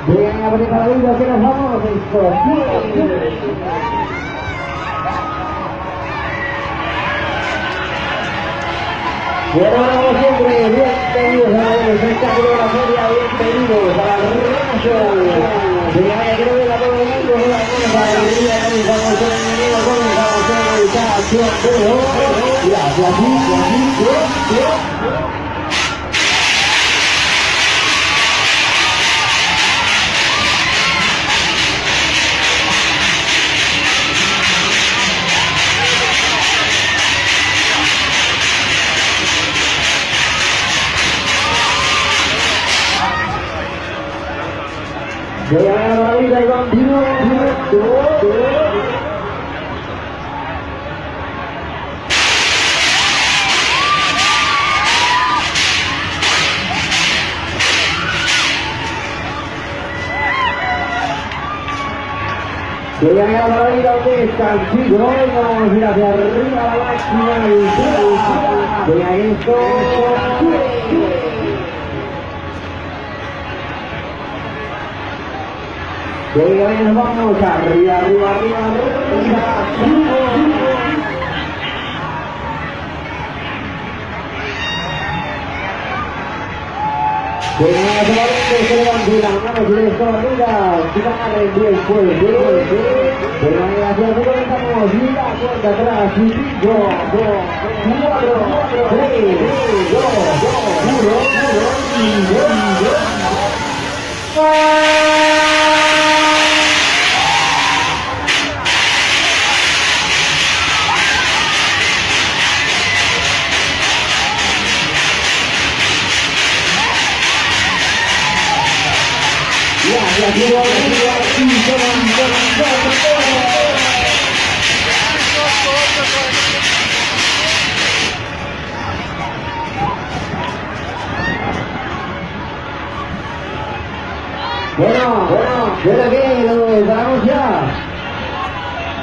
Vengan a poner para la vida que nos vamos. Bueno, como siempre, bienvenidos a el espectáculo de la feria, bienvenidos a la Renazo. Venga, que no venga todo el mundo, no la vamos a la alegría, comenzamos con el enemigo, comenzamos con el canción de hoy. Gracias, voy a ganar la vida y continúo. Voy a ganar la vida de Sanchido, vamos a ir hacia arriba la máquina y voy a esto. Nos vamos arriba. Se levante la mano, se les arriba, se van a rendir el fuego. Pero hacia afuera comenzamos, y la cuenta atrás, y 5, 4, 3, 2, 1, Bueno, que lo paramos ya.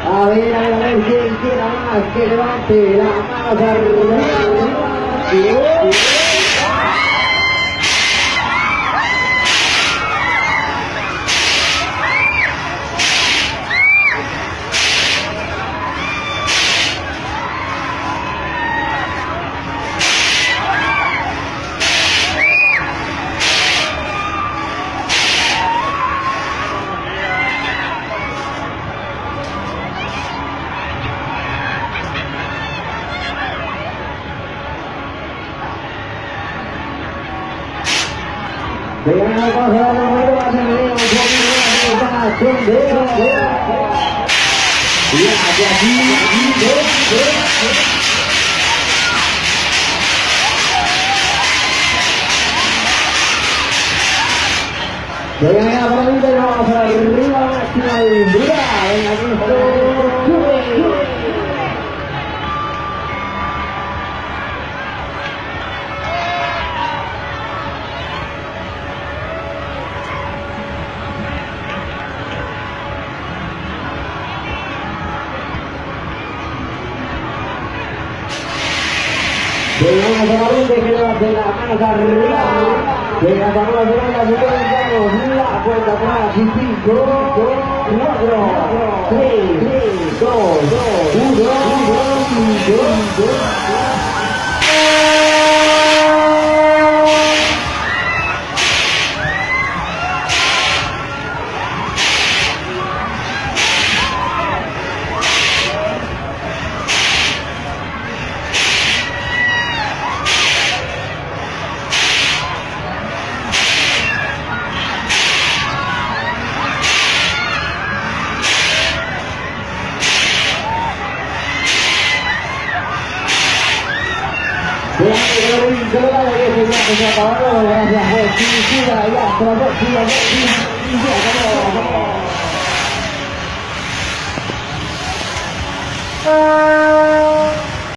A ver, quién quiera más que levante la mano arriba. Vengan a pasar la mano, a tener un poquito de y hacia aquí, vengan a por ahí, vamos arriba, máxima y brilla, venga, aquí sube. Venga, solamente que levante las manos arriba. Venga, vamos a hacer la cuenta atrás y 5, 4, 3, 2, 1, gracias,